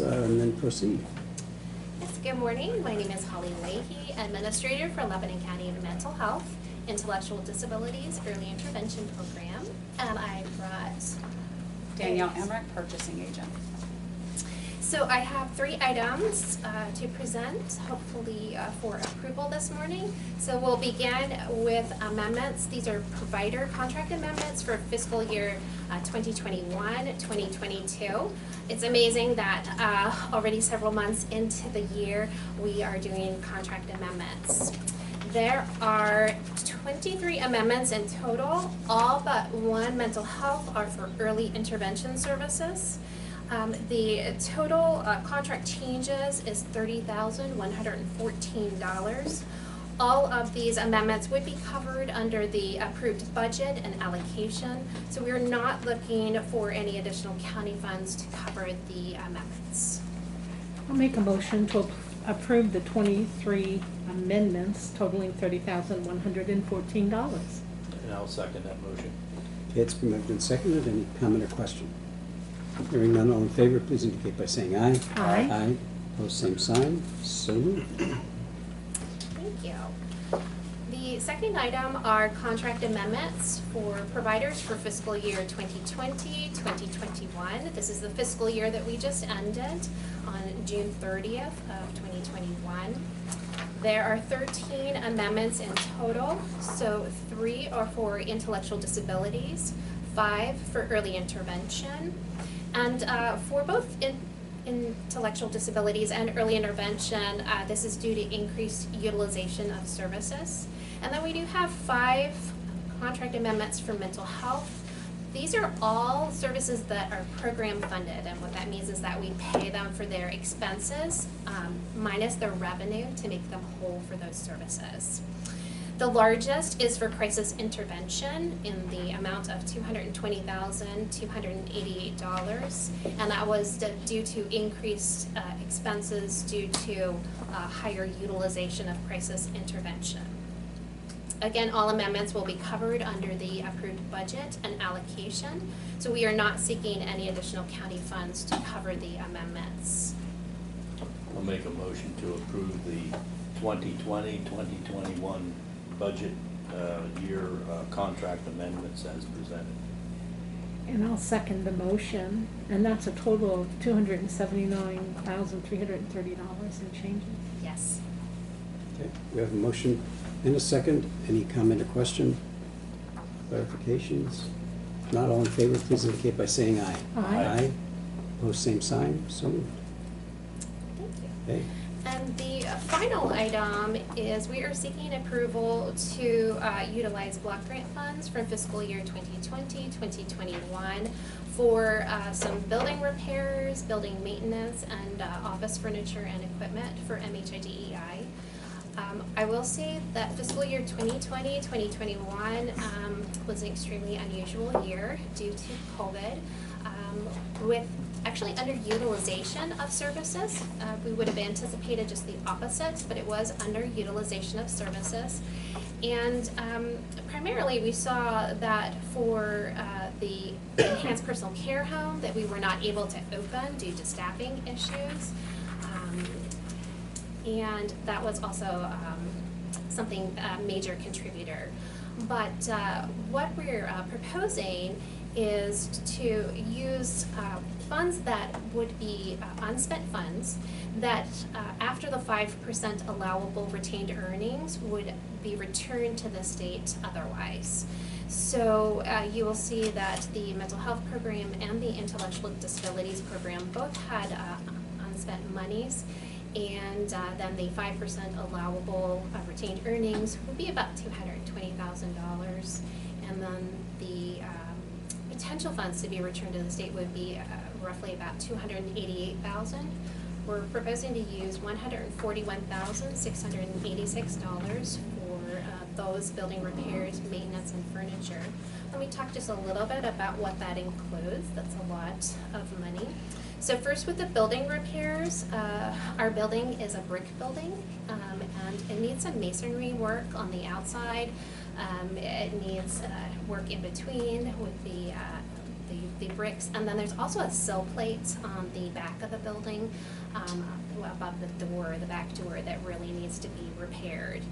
And then proceed. Yes, good morning. My name is Holly Leahy, Administrator for Lebanon County Mental Health, Intellectual Disabilities Early Intervention Program. And I brought Danielle Emerich, Purchasing Agent. So I have 3 items to present, hopefully for approval this morning. So we'll begin with amendments. These are provider contract amendments for fiscal year 2021-2022. It's amazing that already several months into the year, we are doing contract amendments. There are 23 amendments in total. All but one mental health are for early intervention services. The total contract changes is $30,114. All of these amendments would be covered under the approved budget and allocation, so we're not looking for any additional county funds to cover the amendments. I'll make a motion to approve the 23 amendments totaling $30,114. And I'll second that motion. Okay, it's been moved and seconded. Any comment or question? Hearing none, all in favor, please indicate by saying aye. Aye. Aye. Opposed, same sign. So moved. Thank you. The second item are contract amendments for providers for fiscal year 2020-2021. This is the fiscal year that we just ended on June 30th of 2021. There are 13 amendments in total, so 3 are for intellectual disabilities, 5 for early intervention, and for both intellectual disabilities and early intervention, this is due to increased utilization of services. And then we do have 5 contract amendments for mental health. These are all services that are program funded, and what that means is that we pay them for their expenses minus their revenue to make them whole for those services. The largest is for crisis intervention in the amount of $220,288, and that was due to increased expenses due to higher utilization of crisis intervention. Again, all amendments will be covered under the approved budget and allocation, so we are not seeking any additional county funds to cover the amendments. I'll make a motion to approve the 2020-2021 budget year contract amendments as presented. And I'll second the motion, and that's a total of $279,330 and changes. Yes. Okay, we have a motion and a second. Any comment or question? Clarifications? If not, all in favor, please indicate by saying aye. Aye. Aye. Opposed, same sign. So moved. Thank you. Okay. And the final item is we are seeking approval to utilize block grant funds from fiscal year 2020-2021 for some building repairs, building maintenance, and office furniture and equipment for MHIDEI. I will say that fiscal year 2020-2021 was an extremely unusual year due to COVID, with actually underutilization of services. We would have anticipated just the opposite, but it was underutilization of services. And primarily we saw that for the enhanced personal care home that we were not able to open due to staffing issues. And that was also something, a major contributor. But what we're proposing is to use funds that would be unspent funds that after the 5% allowable retained earnings would be returned to the state otherwise. So you will see that the mental health program and the intellectual disabilities program both had unspent monies, and then the 5% allowable retained earnings would be about $220,000, and then the potential funds to be returned to the state would be roughly about $288,000. We're proposing to use $141,686 for those building repairs, maintenance, and furniture. Let me talk just a little bit about what that includes. That's a lot of money. So first, with the building repairs, our building is a brick building, and it needs some masonry work on the outside. It needs work in between with the the bricks, and then there's also a sill plate on the back of the building, above the door, the back door, that really needs to be repaired.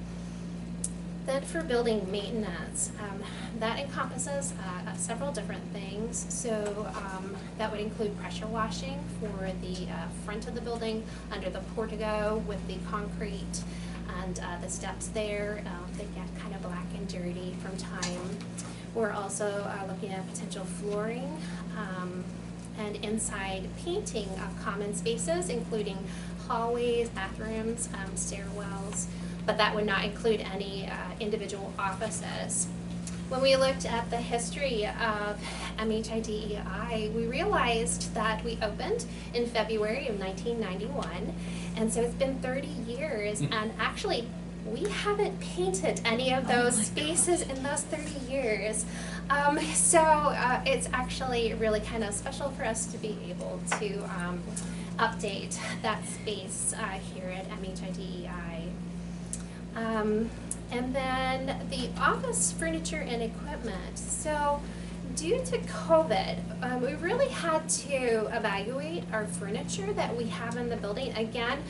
Then for building maintenance, that encompasses several different things. So that would include pressure washing for the front of the building, under the portico with the concrete and the steps there. They get kind of black and dirty from time. We're also looking at potential flooring and inside painting of common spaces, including hallways, bathrooms, stairwells, but that would not include any individual offices. When we looked at the history of MHIDEI, we realized that we opened in February of 1991, and so it's been 30 years, and actually we haven't painted any of those spaces in those 30 years. So it's actually really kind of special for us to be able to update that space here at MHIDEI. And then the office furniture and equipment. So due to COVID, we really had to evaluate our furniture that we have in the building. Again,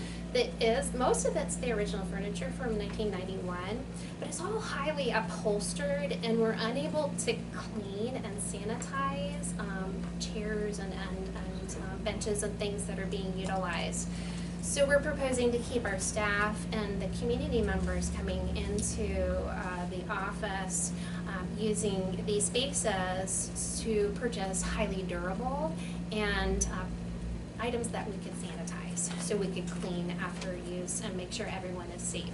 most of it's the original furniture from 1991, but it's all highly upholstered, and we're unable to clean and sanitize chairs and benches and things that are being utilized. So we're proposing to keep our staff and the community members coming into the office using these spaces to purchase highly durable and items that we could sanitize, so we could clean after use and make sure everyone is safe.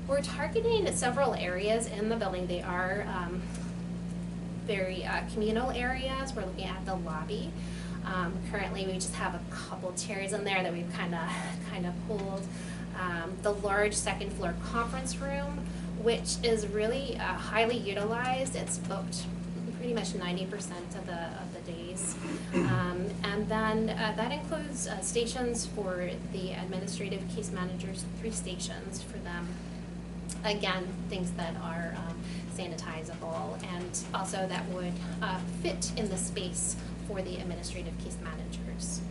We're targeting several areas in the building. They are very communal areas. We're looking at the lobby. Currently, we just have a couple chairs in there that we've kind of pulled. The large second floor conference room, which is really highly utilized. It's booked pretty much 90% of the days. And then that includes stations for the administrative case managers, 3 stations for them. Again, things that are sanitizable, and also that would fit in the space for the administrative case managers.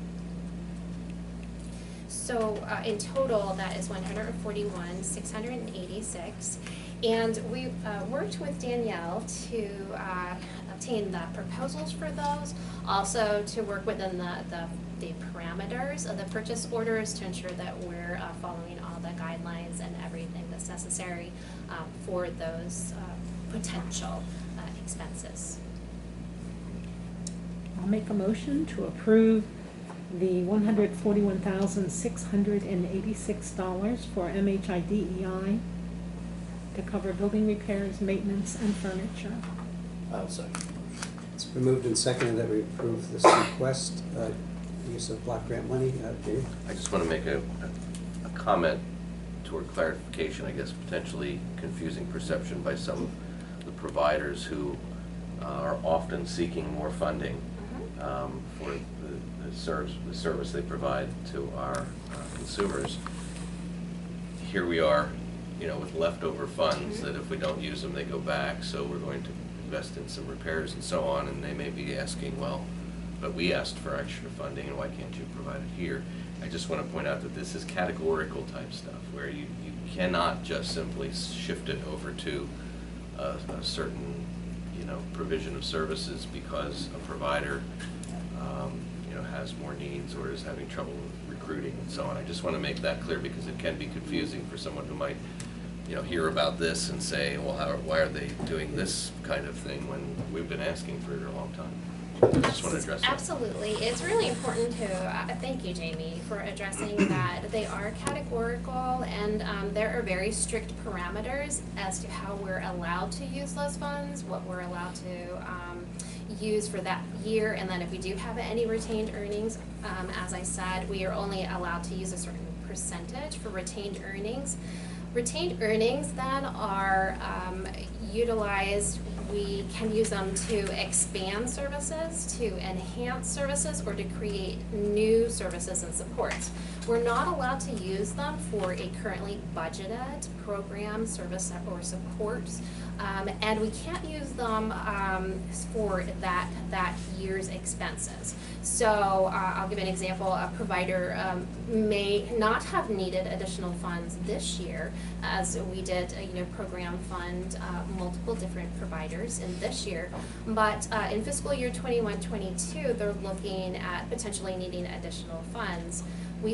So in total, that is $141,686, and we worked with Danielle to obtain the proposals for those, also to work within the parameters of the purchase orders to ensure that we're following all the guidelines and everything that's necessary for those potential expenses. I'll make a motion to approve the $141,686 for MHIDEI to cover building repairs, maintenance, and furniture. I'll second. It's been moved and seconded that we approve this request, use of block grant money. Jamie? I just want to make a comment toward clarification, I guess potentially confusing perception by some of the providers who are often seeking more funding for the service they provide to our consumers. Here we are, with leftover funds that if we don't use them, they go back, so we're going to invest in some repairs and so on, and they may be asking, well, but we asked for extra funding, and why can't you provide it here? I just want to point out that this is categorical type stuff, where you cannot just simply shift it over to a certain provision of services because a provider has more needs or is having trouble with recruiting and so on. I just want to make that clear because it can be confusing for someone who might hear about this and say, well, why are they doing this kind of thing when we've been asking for it a long time? I just want to address that. Absolutely. It's really important to, thank you, Jamie, for addressing that. They are categorical, and there are very strict parameters as to how we're allowed to use those funds, what we're allowed to use for that year, and then if we do have any retained earnings, as I said, we are only allowed to use a certain percentage for retained earnings. Retained earnings then are utilized. We can use them to expand services, to enhance services, or to create new services and supports. We're not allowed to use them for a currently budgeted program, service, or support And we can't use them for that year's expenses. So I'll give an example. A provider may not have needed additional funds this year, as we did, program fund multiple different providers in this year. But in fiscal year 21-22, they're looking at potentially needing additional funds. We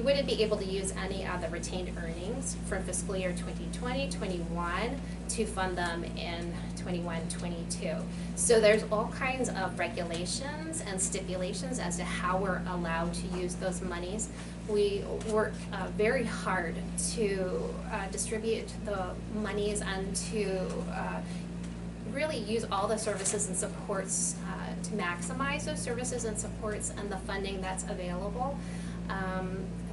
wouldn't be able to use any of the retained earnings from fiscal year 2020-21 to fund them in 21-22. So there's all kinds of regulations and stipulations as to how we're allowed to use those monies. We work very hard to distribute the monies and to really use all the services and supports to maximize those services and supports and the funding that's available.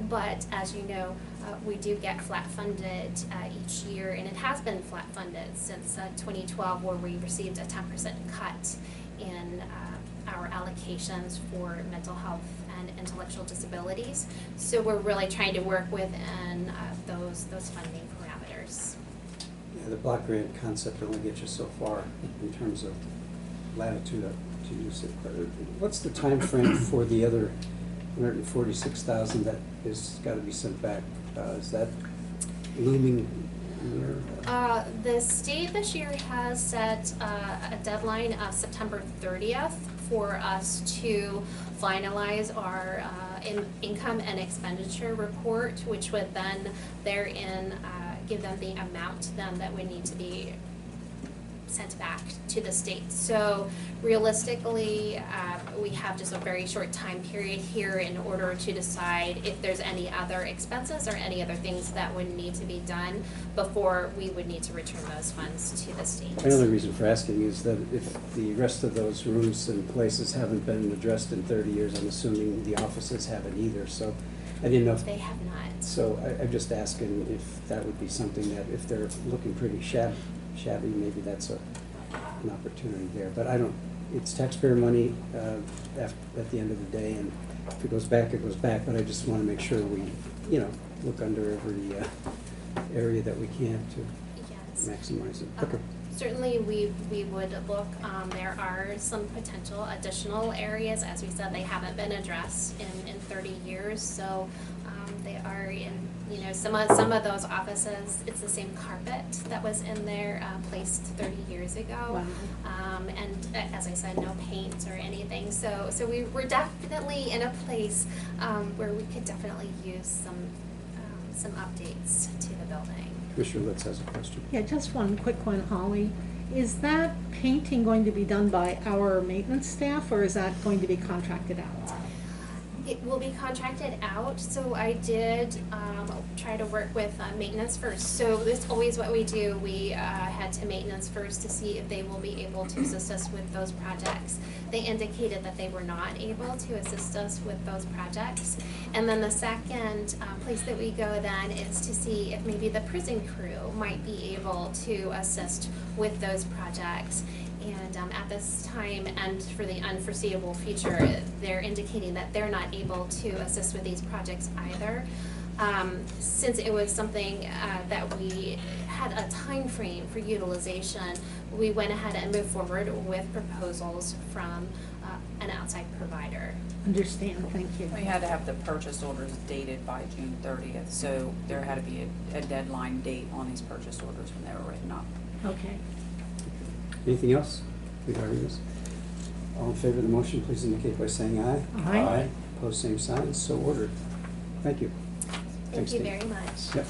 But as you know, we do get flat funded each year, and it has been flat funded since 2012, where we received a 10% cut in our allocations for mental health and intellectual disabilities. So we're really trying to work within those funding parameters. Yeah, the block grant concept only gets you so far in terms of latitude to use it. What's the time frame for the other $146,000 that is got to be sent back? Is that looming near? The state this year has set a deadline of September 30th for us to finalize our income and expenditure report, which would then therein give them the amount then that would need to be sent back to the state. So realistically, we have just a very short time period here in order to decide if there's any other expenses or any other things that would need to be done before we would need to return those funds to the state. Another reason for asking is that if the rest of those rooms and places haven't been addressed in 30 years, I'm assuming the offices haven't either. So I didn't know if They have not. So I'm just asking if that would be something that, if they're looking pretty shabby, maybe that's an opportunity there. But I don't, it's taxpayer money at the end of the day, and if it goes back, it goes back. But I just want to make sure we, look under every area that we can to Yes. maximize it. Okay. Certainly, we would look, there are some potential additional areas, as we said, they haven't been addressed in 30 years, so they are in, some of those offices, it's the same carpet that was in there, placed 30 years ago. Wow. And as I said, no paint or anything, so we're definitely in a place where we could definitely use some updates to the building. Commissioner Litz has a question. Yeah, just one quick one, Holly. Is that painting going to be done by our maintenance staff, or is that going to be contracted out? It will be contracted out, so I did try to work with maintenance first. So that's always what we do. We head to maintenance first to see if they will be able to assist us with those projects. They indicated that they were not able to assist us with those projects. And then the second place that we go then is to see if maybe the prison crew might be able to assist with those projects. And at this time, and for the unforeseeable future, they're indicating that they're not able to assist with these projects either. Since it was something that we had a time frame for utilization, we went ahead and moved forward with proposals from an outside provider. Understand, thank you. We had to have the purchase orders dated by June 30th, so there had to be a deadline date on these purchase orders when they were written up. Okay. Anything else regarding this? All in favor of the motion, please indicate by saying aye. Aye. Opposed, same sign. So ordered. Thank you. Thank Thanks, you Dave. very much. Yep.